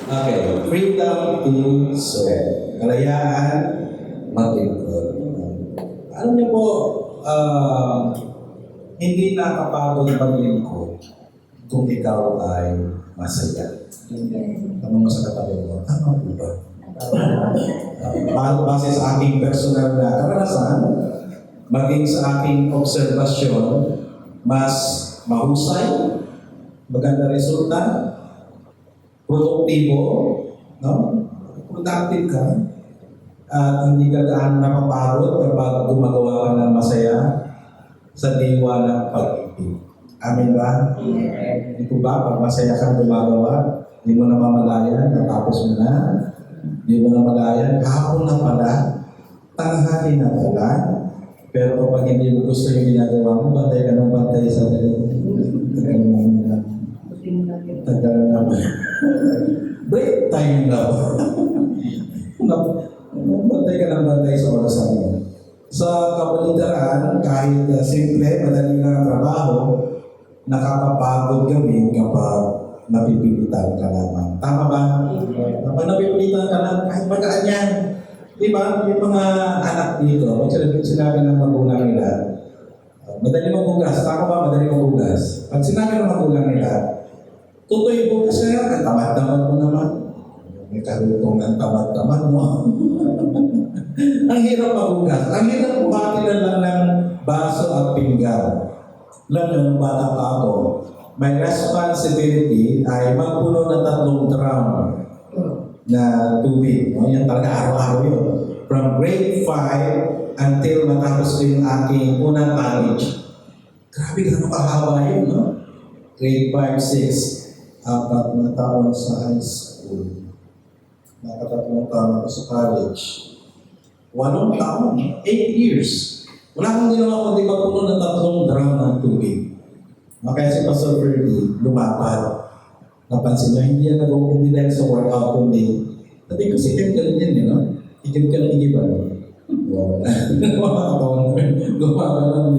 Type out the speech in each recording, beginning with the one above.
Okay, freedom to serve. Kalayaan maglingkod. Alam niyo po, hindi nakapagod maglingkod kung ikaw ay masaya. Tanong mo sa katabi mo, tama po ba? Base sa aking personal na karanasan, maging sa aking obserbasyon, mas mahusay, maganda resulta, produktibo, no? Productive ka, at hindi ka gaano napapagod kapag gumagawa ka ng masaya sa diwa ng pag-ibig. Amin ba? Hindi po ba? Pag masaya kang gumagawa, hindi mo namamalayan, natapos mo na, hindi mo namalayan, hapon na pala, tanghali na pala, pero kapag hindi mo gusto yung ginagawa mo, bantay ka ng bantay sa tagal naman. Break time na ba? Bantay ka ng bantay sa orasan mo. Sa kapaligiran, kahit simple, madali lang ang trabaho, nakakapagod gawin kapag napipilitan ka lamang. Tama ba? Kapag napipilitan ka lang, kahit magaan yan. Diba? Yung mga anak dito, sinabi ng magulang nila, madali maghugas. Tama ba? Madali maghugas. Pag sinabi ng magulang nila, tutoy mo kasi ang tamad-tamad mo naman. May karutong ang tamad-tamad mo. Ang hirap maghugas. Ang hirap bumatilan lang ng baso at pinggan. Alam nyo, nung bata pa ako, may responsibility ay magpuno ng 3 drum na tubig. No? Yan talaga araw-araw yun. From grade 5 until matapos ko yung aking unang college. Grabe, gano'ng kahaba yun, no? Grade 5, 6, 4 na taon sa high school. Nakatatlong taon ako sa college. 8 taon, 8 years. Wala akong ginawa kundi magpuno ng 3 drum ng tubig. Kaya si Pastor Ferdy, lumapad. Napansin niya, hindi yan hindi dahil sa workout kundi. Sabi ko, sikip ka rin yan, no? Ikip ka rin igiba. Gumagalan.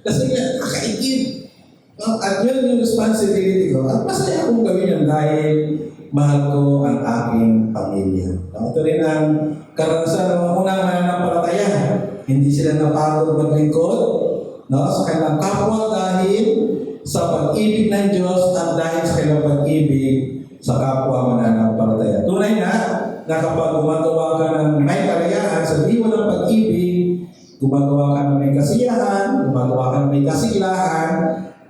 Kasi nga, nakaikip. At yun yung responsibility ko. At masaya akong gawin yan dahil mahal ko ang aking pamilya. Ito rin ang karanasan ng mga unang mananampalataya. Hindi sila napagod maglingkod, no, sa kanilang kapwa dahil sa pag-ibig ng Diyos at dahil sa kanilang pag-ibig sa kapwa mananampalataya. Tunay na kapag gumagawa ka ng may kalayaan sa diwa ng pag-ibig, gumagawa ka ng may kasiyahan, gumagawa ka ng may kasilahan,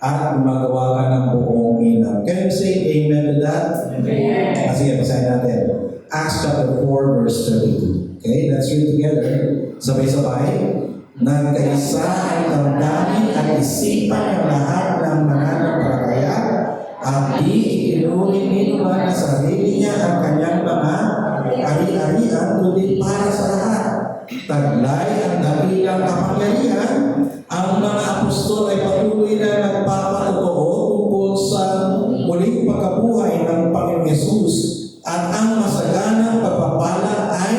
at gumagawa ka ng buong inam. Can you say amen to that? Amen. Sige, basahin natin. Acts chapter 4, verse 32. Okay, let's read together. Sabay-sabay. Nagkaisa ang damdamin at isipan ng lahat ng mananampalataya at di ikinunin man na sarili niya ang kanyang mga ari-arian kundi para sa lahat. Taglay ang dakilang kapangyarihan, ang mga apostol ay patuloy na nagpapatotoo tungkol sa muling pagkabuhay ng Panginoong Yesus at ang masaganang pagpapala ay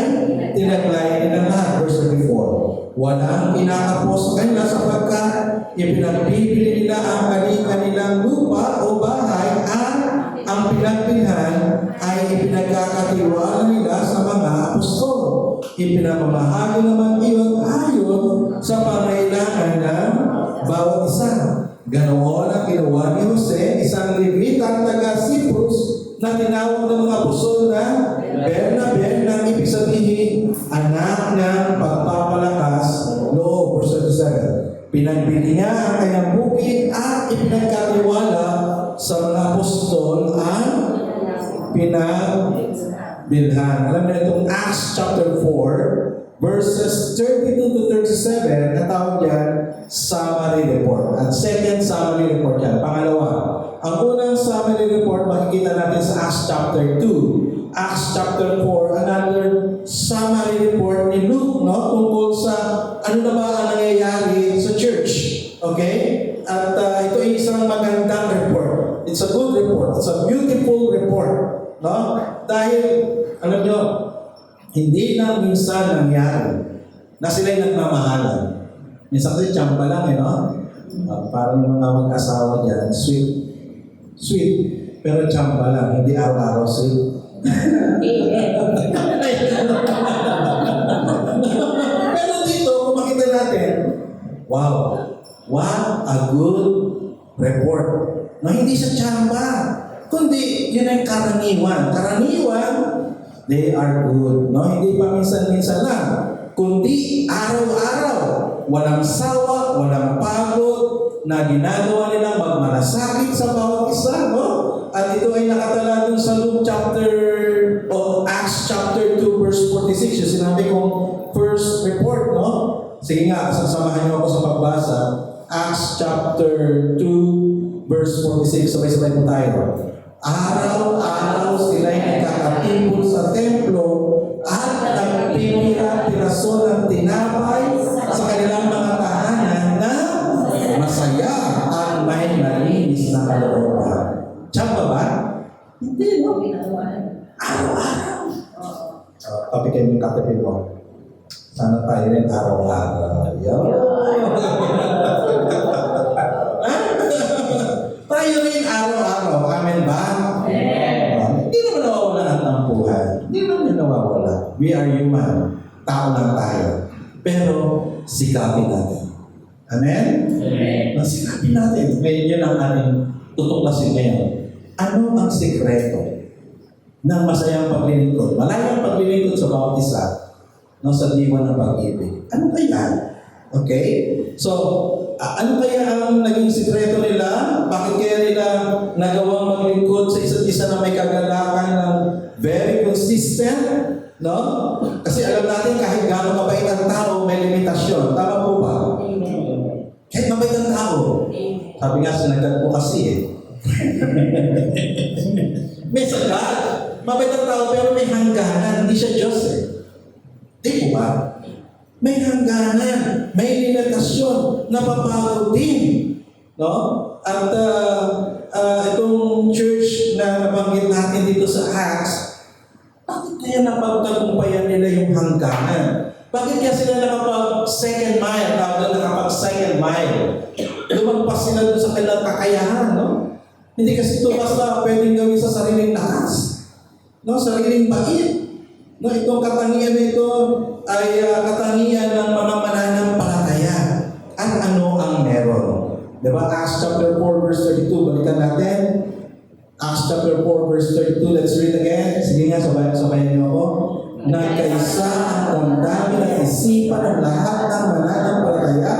tinaglay ng lahat. Verse 34. Walang pinakapos sa kanila sapagkat ipinagbibili nila ang kanilang lupa o bahay at ang pinagbilhan ay ipinagkakatiwala nila sa mga apostol. Ipinamamahagi naman iyon ayon sa pangailangan ng bawat isa. Ganoon ang ginawa ni Jose, isang Levitang taga-Cyprus na tinawag ng mga apostol na Bernabe, na ibig sabihin, anak ng pagpapalakas loob. Verse 37. Pinagbili niya ang kanyang bukid at ipinagkatiwala sa mga apostol ang pinagbilhan. Alam niyo itong Acts chapter 4, verses 32 to 37, natawag yan summary report. At second summary report yan. Pangalawa, ang unang summary report makikita natin sa Acts chapter 2. Acts chapter 4, another summary report ni Luke, no? Tungkol sa ano na ba ang nangyayari sa church. Okay? At ito ay isang magandang report. It's a good report. It's a beautiful report. No? Dahil, alam nyo, hindi na minsan nangyari na sila'y nagmamahalan. Minsan kasi tsamba lang, no? Parang yung mga mag-asawa dyan, sweet. Sweet. Pero tsamba lang, hindi araw-araw sweet. Pero dito, kung makita natin, wow, what a good report. Na hindi siya tsamba, kundi yun ang karaniwan. Karaniwan, they are good. No? Hindi pa minsan-minsan lang, kundi araw-araw. Walang sawa, walang pagod, na ginagawa nila magmalasakit sa bawat isa. No? At ito ay nakatala dun sa Luke chapter, o Acts chapter 2 verse 46. Yung sinabi kong first report, no? Sige nga, sasamahan niyo ako sa pagbasa. Acts chapter 2 verse 46. Sabay-sabay po tayo. Araw-araw sila'y nakakatipon sa templo at nagpipira-piraso ng tinapay sa kanilang mga tahanan na masaya at may nalinis na kalooban. Tsamba ba? Hindi, no? Araw-araw. Tabi kayo yung katipin mo. Sana tayo rin araw-araw. Tayo rin araw-araw. Amen ba? Hindi naman nawawala ang tampuhan. Hindi naman nawawala. We are human. Tao lang tayo. Pero sikapin natin. Amen? Amen. Sikapin natin. Ngayon yun ang ating tutuklasin ngayon. Ano ang sekreto ng masayang paglilingkod? Malayang paglilingkod sa bawat isa sa diwa ng pag-ibig. Ano kaya? Okay? So, ano kaya ang naging sekreto nila? Bakit kaya nila nagawang maglingkod sa isa't isa na may kagalakan ng very consistent? No? Kasi alam natin kahit gaano mabait ang tao, may limitasyon. Tama po ba? Kahit mabait ang tao. Sabi nga, sinagad po kasi may sagat. Mabait ang tao pero may hangganan. Hindi siya Diyos Di po ba? May hangganan. May limitasyon. Napapagod din. No? At itong church na nabanggit natin dito sa Acts, bakit kaya napagtagumpayan nila yung hangganan? Bakit kaya sila nakapag-second mile? Tawag na nakapag-second mile. Lumagpas sila doon sa kanilang kakayahan, no? Hindi kasi ito basta pwedeng gawin sa sariling lakas. No? Sariling bait. No? Itong katangian na ito ay katangian ng mga mananampalataya. At ano ang meron? Diba? Acts chapter 4 verse 32. Balikan natin. Acts chapter 4 verse 32. Let's read again. Sige nga, sabayan niyo ako. Nagkaisa ang damdamin at isipan ng lahat ng mananampalataya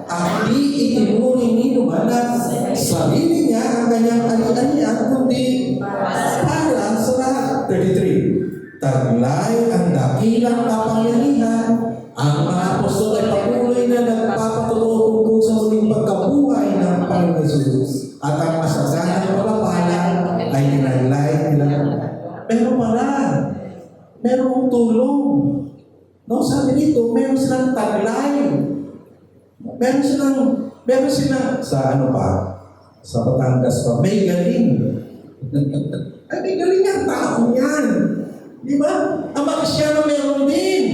at di itinuri ni Numanan sarili niya ang kanyang ari-arian kundi para sa lahat. 33. Taglay ang dakilang kapangyarihan. Ang mga apostol ay patuloy na nagpapatuloy tungkol sa muling pagkabuhay ng Panginoon Jesus. At ang masaganang pagpapala ay tinaglay nila. Pero pala, merong tulong. No, sabi dito, meron silang taglay. Meron silang, sa ano pa? Sa Batangas pa, may galing. Ay, may galing ang tao yan. Di ba? Ang mga Kristyano meron din.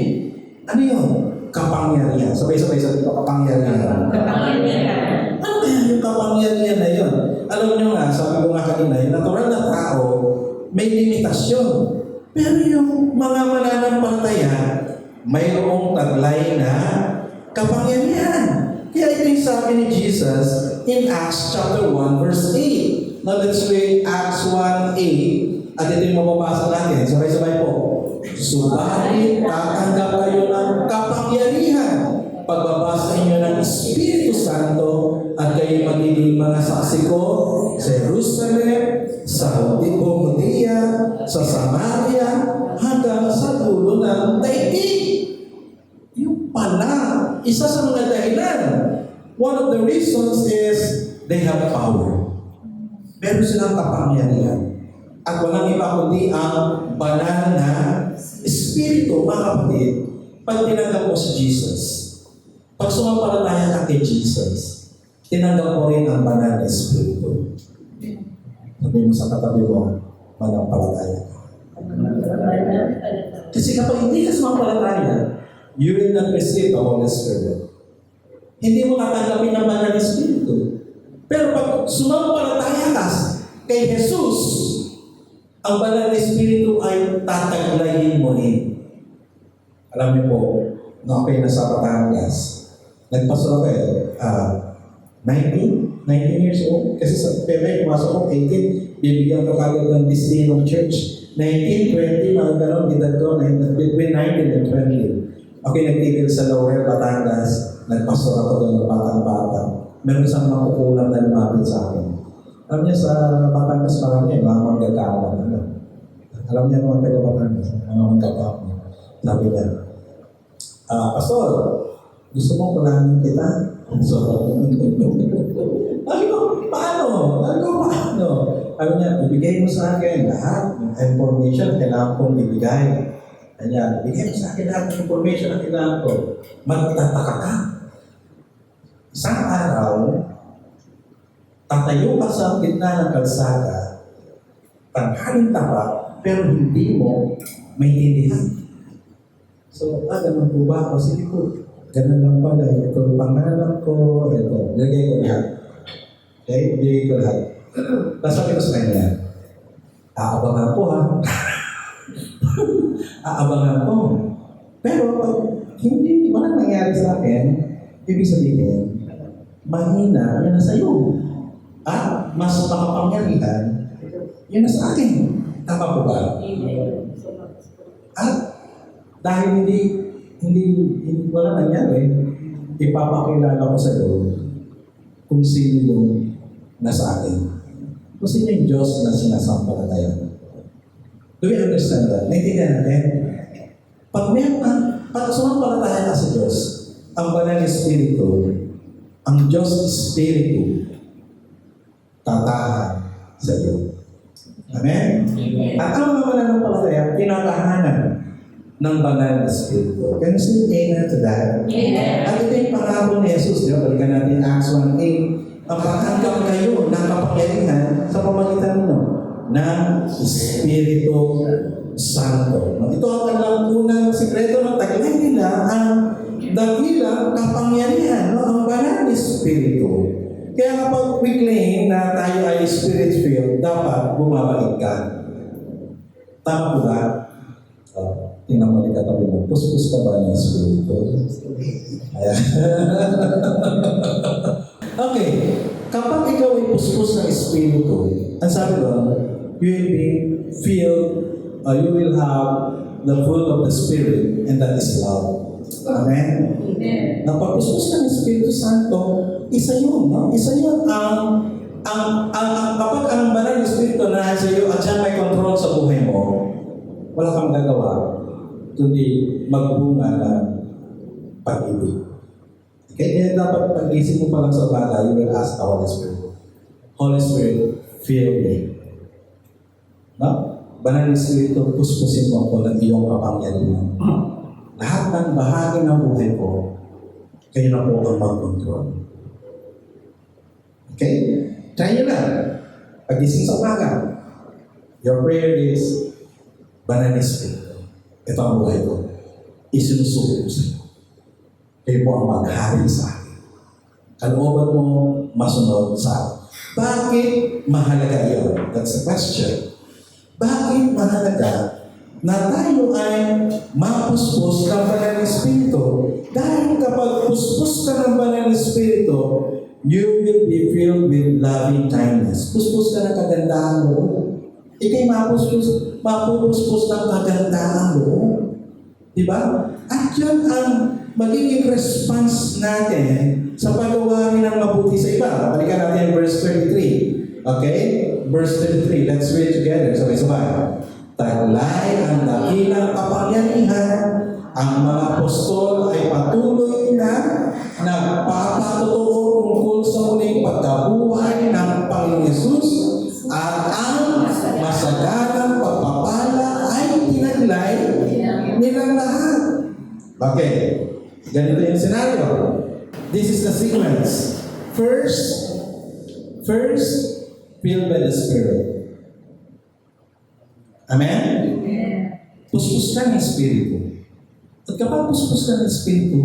Ano yun? Kapangyarihan. Sabay-sabay sa dito, kapangyarihan. Kapangyarihan. Ano kaya yung kapangyarihan na yun? Alam nyo nga, sabi ko nga kanina, yung natural na tao, may limitasyon. Pero yung mga mananampalataya, mayroong taglay na kapangyarihan. Kaya ito yung sabi ni Jesus in Acts chapter 1 verse 8. Now let's read Acts 1:8 at ito yung mababasa natin. Sabay-sabay po. Subalit tatanggap kayo ng kapangyarihan pagbabasa niyo ng Espiritu Santo at kayo magiging mga saksi ko sa Jerusalem, sa Judea, sa Samaria, hanggang sa dulo ng daigdig. Yung pala, isa sa mga dahilan. One of the reasons is they have power. Meron silang kapangyarihan. At walang iba kundi ang banal na Espiritu, mga kapatid, pag tinanggap mo si Jesus. Pag sumampalataya ka kay Jesus, tinanggap mo rin ang banal na Espiritu. Sabi mo sa katabi mo, manampalataya ka. Kasi kapag hindi ka sumampalataya, you will not receive the Holy Spirit. Hindi mo tatanggapin ang banal na Espiritu. Pero pag sumampalataya ka kay Jesus, ang banal na Espiritu ay tataglayin mo rin. Alam niyo po, nung ako'y nasa Batangas, nagpasok ako 19 years old. Kasi sa Pebe, pumasok ko 18, bibigyan ko kagad ng Disney ng church. 19, 20, mga ganon, edad ko, between 19 and 20. Ako'y nagtigil sa Lower Batangas, nagpasok ako doon ng batang-batang. Meron isang makukulang na lumapit sa akin. Alam niya, sa Batangas marami, mga manggagawa. Alam niya mga taga-Batangas, mga manggagawa. Sabi niya, Pastor, gusto mo kulangin kita? So, sabi ko, paano? Sabi niya, ibigay mo sa akin lahat ng information na kailangan kong ibigay. Kanya, ibigay mo sa akin lahat ng information na kailangan ko. Magtataka ka. Isang araw, tatayo ka sa gitna ng kalsada, tanghaling tapat, pero hindi mo maintindihan. So, ganun po ba ako? Sige po, ganun lang pala. Ito pangalan ko, ito. Lagay ko lahat. Okay? Lagay ko lahat. Tapos sabi ko sa kanya, aabangan po ha. Aabangan po. Pero pag hindi, walang nangyari sa akin, ibig sabihin, mahina, yun na sa'yo. At mas makapangyarihan, yun na sa akin. Tama po ba? At dahil hindi wala nangyari, ipapakilala ko sa iyo kung sino yung nasa akin. Kung sino yung Diyos na sinasampalataya. Do we understand that? Naintindihan natin? Pag sumampalataya ka sa Diyos, ang banal na Espiritu, ang Diyos Espiritu, tatahan sa iyo. Amen? At ang mga mananampalataya, tinatahanan ng banal na Espiritu. Can you say amen to that? Amen. At ito yung pangako ni Jesus. Balikan natin Acts 1:8. Ang pangangkap kayo ng kapangyarihan sa pamagitan ng Espiritu Santo. Ito ang kanilang unang sikreto ng taglay nila, ang dakilang kapangyarihan, ang banal na Espiritu. Kaya kapag we claim na tayo ay Spirit-filled, dapat bumabalik ka. Tama po ba? Tingnan mo, katabi mo, puspos ka ba ng Espiritu? Ayan. Okay. Kapag ikaw ay puspos ng Espiritu, ang sabi doon, you will be filled, you will have the fruit of the Spirit, and that is love. Amen? Amen. Napag-puspos ng Espiritu Santo, isa yun, no? Isa yun kapag ang banal na Espiritu na nasa iyo at siya may control sa buhay mo, wala kang gagawa kundi magbunga ng pag-ibig. Okay? Kaya dapat pag-isip mo pa lang sa bata, you will ask the Holy Spirit. Holy Spirit, fill me. No? Banal na Espiritu, puspusin mo ako ng iyong kapangyarihan. Lahat ng bahagi ng buhay ko, kayo na po ang mag-control. Okay? Try nyo na. Pag-isip sa umaga, your prayer is, Banal na Espiritu, ito ang buhay ko. Isinusuko ko sa iyo. Kayo po ang maghari sa akin. Kalooban mo masunod sa akin. Bakit mahalaga iyon? That's the question. Bakit mahalaga na tayo ay mapuspos ng Banal na Espiritu? Dahil kapag puspos ka ng Banal na Espiritu, you will be filled with loving kindness. Puspos ka ng kagandahan mo. Ika'y mapupuspos ng kagandahan mo. Diba? At yun ang magiging response natin sa paggawa ng mabuti sa iba. Balikan natin verse 33. Okay? Verse 33. Let's read together. Sabay-sabay. Taglay ang dakilang kapangyarihan. Ang mga apostol ay patuloy na nagpapatotoo tungkol sa muling pagkabuhay ng Panginoong Yesus at ang masagalang pagpapala ay tinaglay nilang lahat. Okay. Ganito yung scenario. This is the sequence. First, filled by the Spirit. Amen? Puspos ka ng Espiritu. At kapag puspos ka ng Espiritu,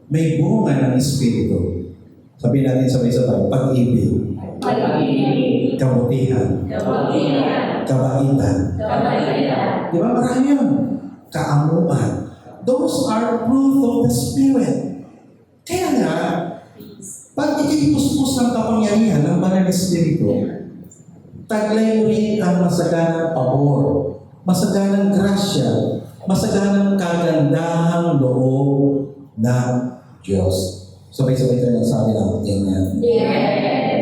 may bunga ng Espiritu. Sabihin natin sabay-sabay, pag-ibig. pag-ibig, kabutihan, kabutihan, kabaitan. kabaitan, Di ba? Marami yun. Kaamuan. Those are fruit of the Spirit. Kaya nga, pag ikipuspos ng kapangyarihan ng Banal na Espiritu, taglay mo rin ang masaganang pabor, masaganang grasya, masaganang kagandahang loob ng Diyos. Sabay-sabay tayo nagsabi ng Amen. Amen.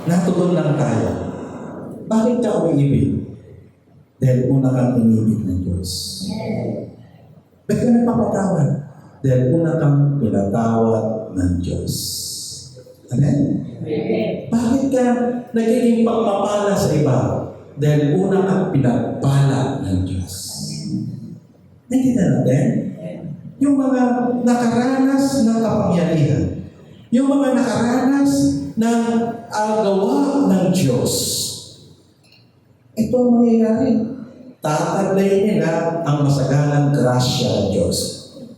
Natugon lang tayo. Bakit ka umiibig? Dahil una kang inibig ng Diyos. Bakit ka nagpapatawad? Dahil una kang pinatawad ng Diyos. Amen? Bakit ka nagiging pagpapala sa iba? Dahil una kang pinagpala ng Diyos. Naintindihan natin? Yung mga nakaranas ng kapangyarihan, yung mga nakaranas ng gawa ng Diyos, ito ang mangyayari. Tataglayin nila ang masaganang grasya ng Diyos.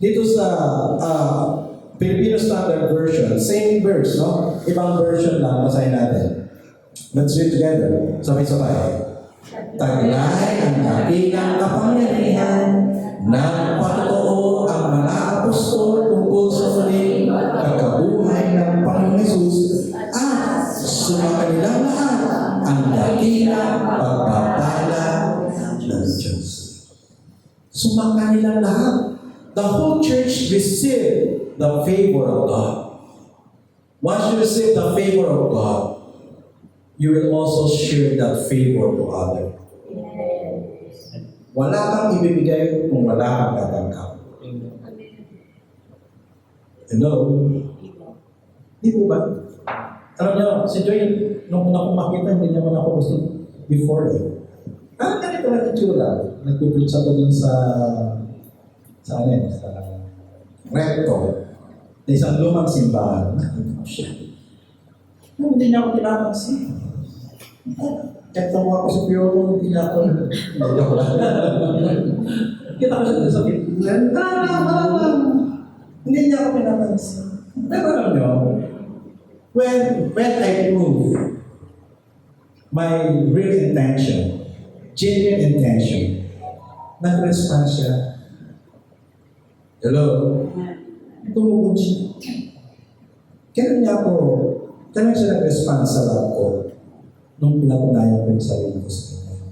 Dito sa Filipino Standard Version, same verse, no? Ibang version lang, basahin natin. Let's read together. Sabay-sabay. Taglay ang dakilang kapangyarihan ng patotoo ang mga apostol tungkol sa muling pagkabuhay ng Panginoon Jesus at sumakanilang lahat ang dakilang pagpapala ng Diyos. Sumakanilang lahat. The whole church received the favor of God. Once you receive the favor of God, you will also share that favor to others. Wala kang ibibigay kung wala kang tatanggap. Hello? Di po ba? Alam niyo, si Joy, nung una kong makita, hindi naman ako gusto before eh. Parang ganito lang itsura. Nagpipreach ako dun sa recto. Sa isang lumang simbahan. Hindi niya ako pinapansin. Kahit tawa ko sa Piolo, hindi niya ako. Kita ko siya sa kitchen. Hindi niya ako pinapansin. Pero alam niyo, when I prove my real intention, genuine intention, nag-respond siya. Hello? Tumugod siya. Kailan siya nag-respond sa love ko nung pinatunayan ko yung sarili ko sa kanya.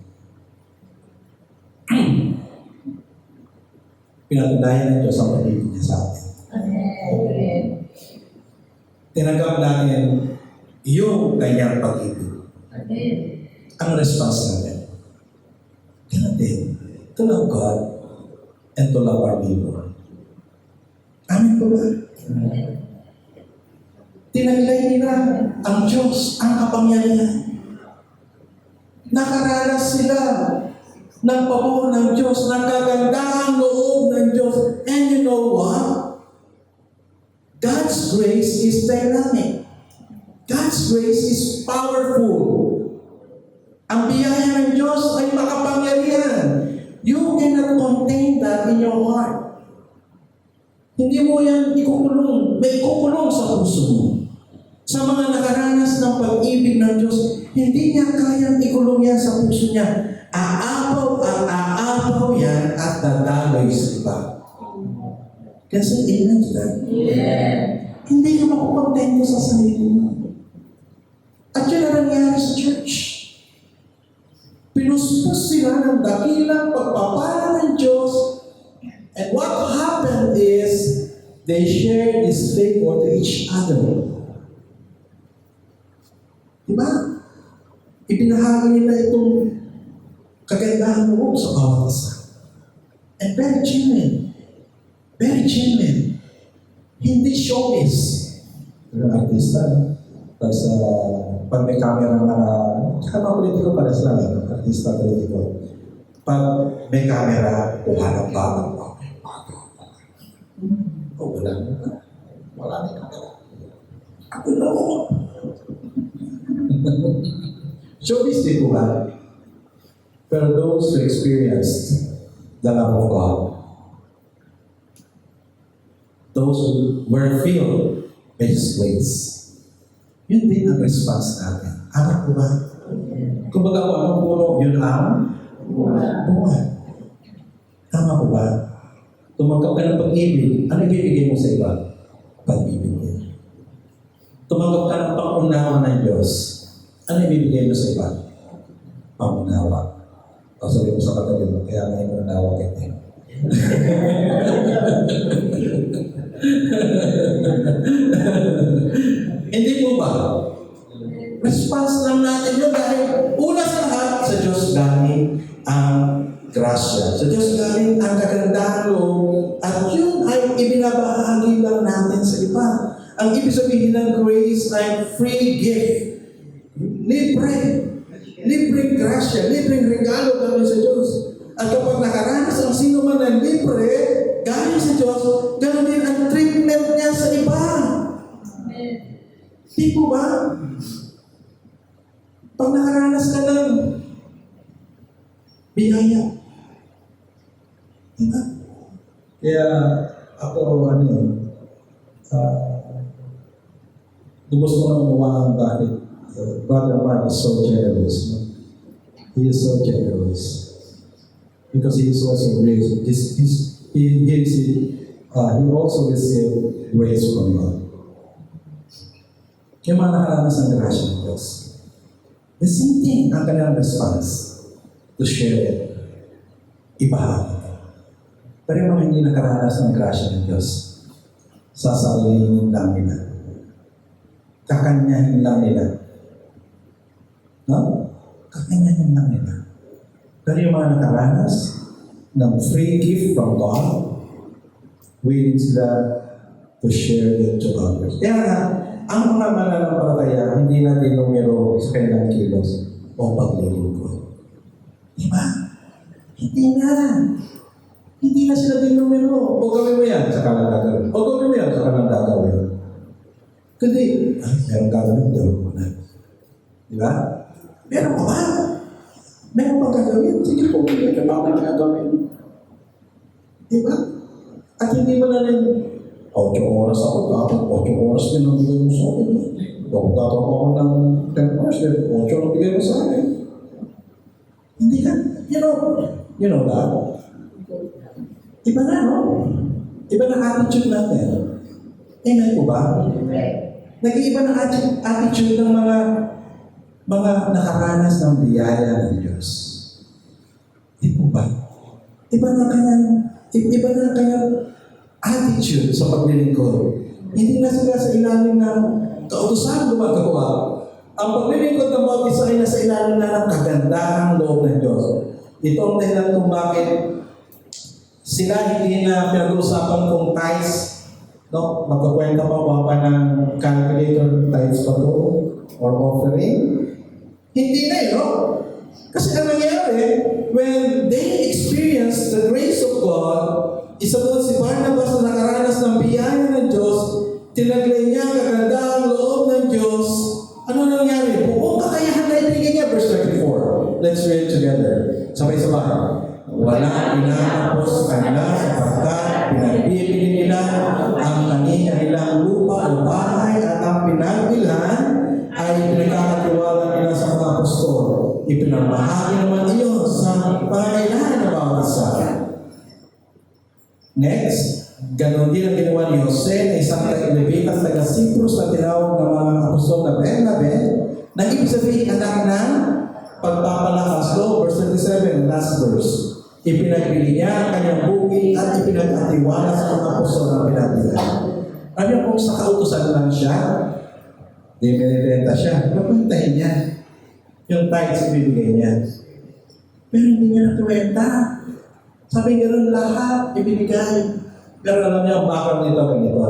Pinatunayan ng Diyos ang pag-ibig niya sa atin. Tinanggap natin yung kanyang pag-ibig. Ang response natin. Kaya to love God and to love our neighbor. Amin po ba? Tinaglay nila ang Diyos, ang kapangyarihan. Nakaranas sila ng pabor ng Diyos, ng kagandahang loob ng Diyos. And you know what? God's grace is dynamic. God's grace is powerful. Ang biyaya ng Diyos ay makapangyarihan. You cannot contain that in your heart. Hindi mo yan ikukulong. May ikukulong sa puso mo. Sa mga nakaranas ng pag-ibig ng Diyos, hindi niya kayang ikulong yan sa puso niya. Aapaw at aapaw yan at dadaloy sa iba. Kasi amen to that. Hindi ka makukontento sa sarili mo. At yun ang nangyari sa church. Pinuspos sila ng dakilang pagpapala ng Diyos. And what happened is, they shared this favor to each other. Diba? Ibinahagi nila itong kagandahan loob sa bawat isa. And very genuine. Very genuine. Hindi showbiz. Yung artista, tapos pag may camera na, tsaka mga politiko para sa artista politiko. Pag may camera, kuha ng bagong wala na. Wala na camera. Ako na ako. Showbiz din po ba? Pero those who experienced the love of God, those who were filled by His grace, yun din ang response natin. Anak ko ba? Kumbaga kung anong puno, yun ang bunga. Tama ko ba? Tumanggap ka ng pag-ibig, ano ibibigay mo sa iba? Pag-ibig din. Tumanggap ka ng pang-unawa ng Diyos, ano ibibigay mo sa iba? Pang-unawa. O sabi mo sa katabi mo, kaya ngayon unawa kita. Hindi po ba? Response lang natin yun dahil una sa lahat sa Diyos galing ang grasya. Sa Diyos galing ang kagandahan loob at yun ay ibinabahagi lang natin sa iba. Ang ibig sabihin ng grace ay free gift. Libre. Libreng grasya, libreng regalo galing sa Diyos. At kapag nakaranas ang sino man ng libre, galing sa Diyos, ganoon din ang treatment niya sa iba. Di po ba? Pag nakaranas ka ng biyaya, diba? Kaya ako, gusto ko na umuha ang bakit. Brother Mark is so generous. No? He is so generous. Because he is also raised. He also received grace from God. Yung mga nakaranas ng grasya ng Diyos. The same thing ang kanilang response to share it. Ibahagi. Pero yung mga hindi nakaranas ng grasya ng Diyos, sasalihin lang nila. Kakanyahin lang nila. No? Kakanyahin lang nila. Pero yung mga nakaranas ng free gift from God, willing sila to share it to others. Kaya nga, ang mga mananampalataya, hindi natin numero sa kanilang kilos o paglilingkod. Diba? Hindi na. Hindi na sila din numero. O gawin mo yan, saka lang gagawin. O gawin mo yan, saka lang gagawin. Kundi, meron gagawin, gawin mo na. Diba? Meron pa ba? Meron pa gagawin? Sige po, meron pa gagawin. Diba? At hindi mo na rin 8 oras ako dapat, 8 oras din ang bigay mo sa akin. Dapat tatrabaho ako ng 10 hours, 8 ang bigay mo sa akin. Hindi ka, you know that. Iba na, no? Iba na attitude natin. Amen po ba? Nag-iiba na attitude ng mga nakaranas ng biyaya ng Diyos. Di po ba? Iba na kanyang attitude sa paglilingkod. Hindi na sila sa ilalim ng kautusan gumagawa. Ang paglilingkod ng bawat isa ay nasa ilalim na ng kagandahang loob ng Diyos. Ito ang dahilan kung bakit sila hindi na pinag-uusapan kung tithes, no? Magkakwenta pa ng calculator tithes pa to or offering. Hindi na no? Kasi ang nangyari, when they experience the grace of God, isa doon si Barnabas na nakaranas ng biyaya ng Diyos, tinaglay niya ang kagandahang loob ng Diyos. Ano nangyari? Buong kakayahan na ibigay niya, verse 34. Let's read together. Sabay-sabay. Walang inatapos sa kanila sapagkat pinagbibili nila ang kanilang lupa o bahay at ang pinagbilhan ay pinagkakatiwala nila sa mga apostol. Ipinamahagi naman iyon sa pangailangan ng bawat isa. Next, ganon din ang ginawa ni Jose na isang taga-Levitas taga-Cyprus na tinawag ng mga apostol na Bernabe na ibig sabihin anak ng pagpapalakas do, verse 27, last verse. Ipinagbili niya ang kanyang bukid at ipinag-atiwala sa mga apostol na pinagbilan. Ano yung kung sa kautusan lang siya, di binibenta siya, papuntahin niya. Yung tithes ibibigay niya. Pero hindi niya natuwenta. Sabi gano'n lahat, ibinigay. Pero alam niya, ang bakal nito, ganito.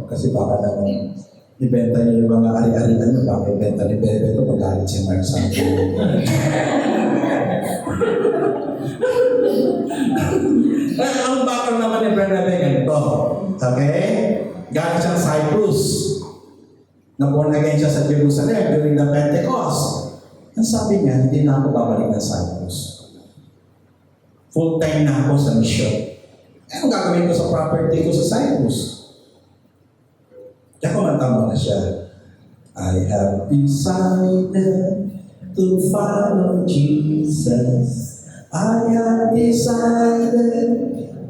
Kasi baka naman, ibenta niya yung mga ari-arian niya, baka ibenta ni Bebe ito, magalit si Mark sa akin. Ang bakal naman ni Bernabe, ganito. Okay? Galing siyang Cyprus. Na-born again siya sa Jerusalem during the Pentecost. Ang sabi niya, hindi na ako babalik ng Cyprus. Full-time na ako sa mission. Anong gagawin ko sa property ko sa Cyprus? Kaya kumantama na siya. I have decided to follow Jesus. I have decided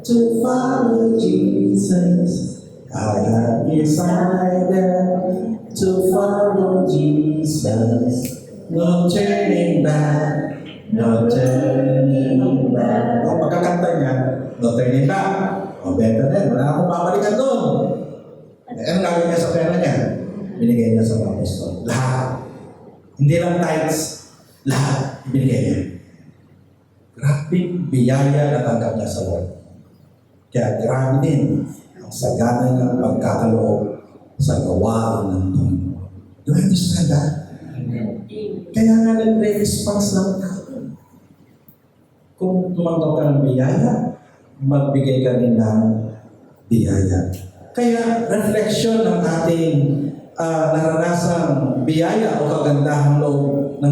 to follow Jesus. I have decided to follow Jesus. No turning back, no turning back. O pagkakanta niya, no turning back. O benta na, wala akong babalikan doon. Ano gagawin niya sa pera niya? Binigay niya sa mga apostol. Lahat. Hindi lang tithes. Lahat. Binigay niya. Grabing biyaya na tanggap niya sa Lord. Kaya grabe din ang sagana ng pagkakaloob sa gawain ng Panginoon. Do you understand that? Kaya nga nagre-response ng tao. Kung tumanggap ka ng biyaya, magbigay ka rin ng biyaya. Kaya reflection ng ating naranasang biyaya o kagandahang loob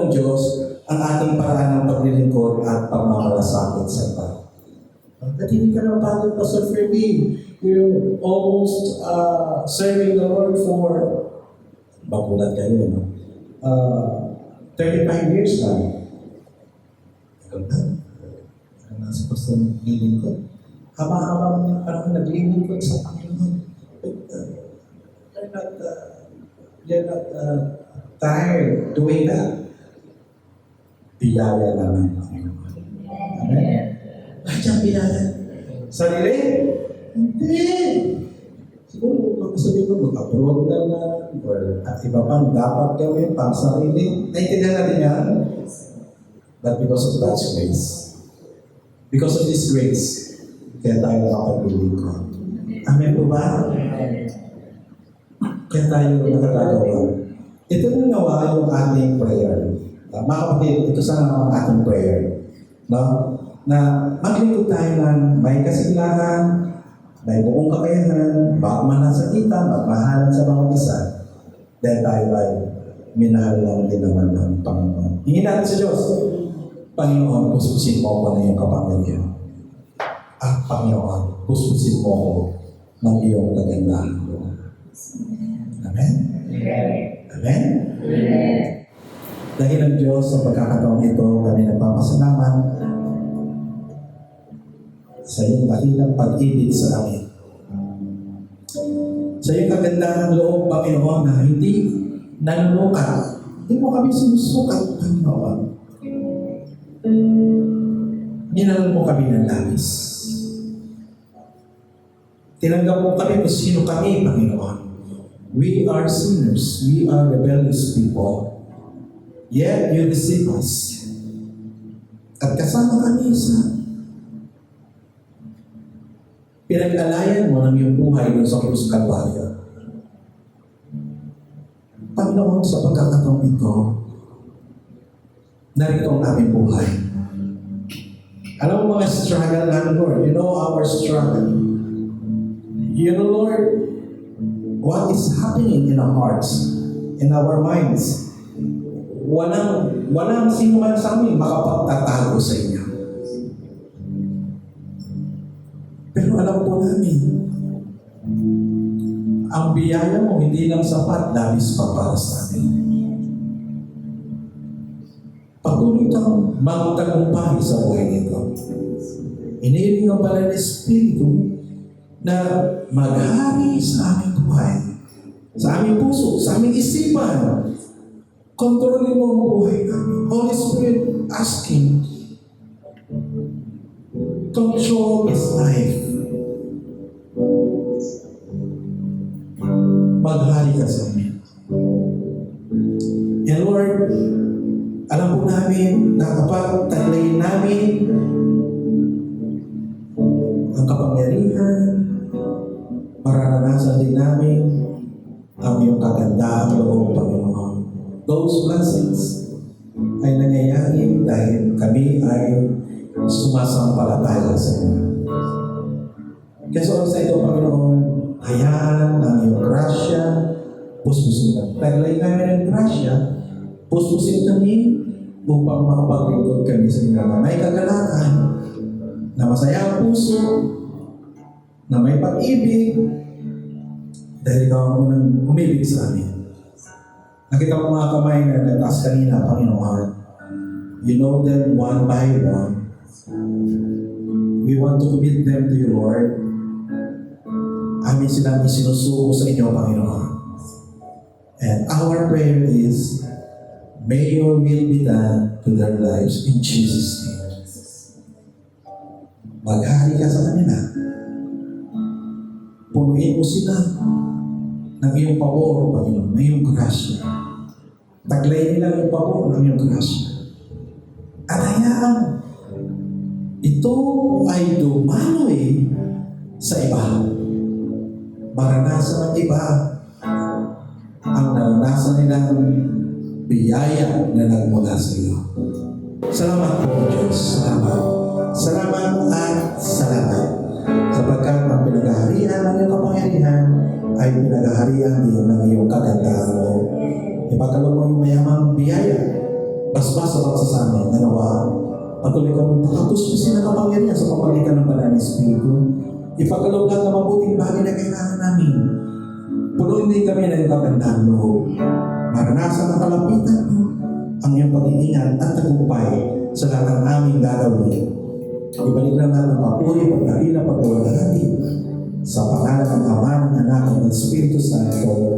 ng Diyos ang ating paraan ng paglilingkod at pagmamalasakit sa tao. At hindi ka na pagod, Pastor Ferdy. You're almost serving the Lord for bagulat kayo, no? 35 years na. Nasa Pastor naglilingkod. Haba-haba niya parang naglilingkod sa Panginoon. They're not tired doing that. Biyaya lang ng Panginoon. Amen? Bakit ang biyaya? Sarili? Hindi. Siguro, sabihin ko, mag-abroad na lang, or at iba pang dapat gawin pang sarili. Naintindihan natin yan? But because of God's grace. Because of His grace, kaya tayo nakapaglilingkod. Amen po ba? Kaya tayo nakagagawa. Ito yung nawa yung ating prayer. Mga kapatid, ito sana ang ating prayer. No? Na maglingkod tayo ng may kasiglahan, may buong kakayahan, baka man nasa kita, magmahalan sa mga isa, dahil tayo ay minahal lang din naman ng Panginoon. Hingin natin sa Diyos, Panginoon, puspusin mo ako na iyong kapangyarihan. At Panginoon, puspusin mo ako ng iyong kagandahan. Amen? Amen? Amen. Dahil ang Diyos sa pagkakataon ito, kami nagpapasalamat sa iyong dakilang pag-ibig sa amin. Sa iyong kagandahan loob, Panginoon, na hindi nanulukat. Hindi mo kami sinusukat, Panginoon. Minalan mo kami ng labis. Tinanggap mo kami kung sino kami, Panginoon. We are sinners. We are rebellious people. Yet, you receive us. At kasama kami sa pinag-alayan mo ng iyong buhay doon sa Krus Kalbaryo. Panginoon, sa pagkakataong ito, narito ang aming buhay. Alam mo mga struggle namin, Lord. You know our struggle. You know, Lord, what is happening in our hearts, in our minds. Walang sino man sa amin makapagtatago sa inyo. Pero alam po namin, ang biyaya mo hindi lang sapat, labis pa para sa amin. Patuloy kang magtagumpay sa buhay nito. Iniling ang Banal na Espiritu na maghari sa aming buhay, sa aming puso, sa aming isipan. Kontrolin mo ang buhay namin. Holy Spirit, asking, control His life. Maghari ka sa amin. And Lord, alam po namin na kapag taglayin namin ang kapangyarihan, mararanasan din namin ang iyong kagandahan loob, Panginoon. Those blessings ay nangyayari dahil kami ay sumasampalataya sa inyo. Kaya sa ito, Panginoon, hayaan ang iyong grasya, puspusin kami. Taglay namin ang grasya, puspusin kami upang makapaglingkod kami sa inyo na may kagalakan, na masaya ang puso, na may pag-ibig, Dahil ikaw ang unang umibig sa amin. Nakita mo mga kamay na nagtaas kanina, Panginoon. You know them one by one. We want to commit them to you, Lord. Amin silang isinusuko sa inyo, Panginoon. And our prayer is, may your will be done to their lives in Jesus' name. Maghari ka sa kanila. Punuin mo sila ng iyong pabor, Panginoon, ng iyong grasya. Taglay nila yung pabor ng iyong grasya. At hayaan, ito ay dumaloy sa iba. Maranasan ng iba ang naranasan nilang biyaya na nagmula sa iyo. Salamat po, Diyos. Salamat. Salamat at salamat. Sapagkat ang pinagaharian ng iyong kapangyarihan ay pinagaharian din ng iyong kagandahan mo. Ipagkaloob mo yung mayamang biyaya. Basbas sa pagsasama na nawa. Patuloy kami pakatuspusin na kapangyarihan sa pamamagitan ng Banal na Espiritu. Ipagkaloob lahat ng mabuting bagay na kailangan namin. Punuin din kami ng kagandahan mo. Maranasan ang kalapitan mo, ang iyong pag-iingat at tagumpay sa lahat ng aming gagawin. Ibalik lang natin ang papuri, pagkakila, pagkawalalati sa pangalan ng Ama, ng Anak, at ng Espiritu Santo.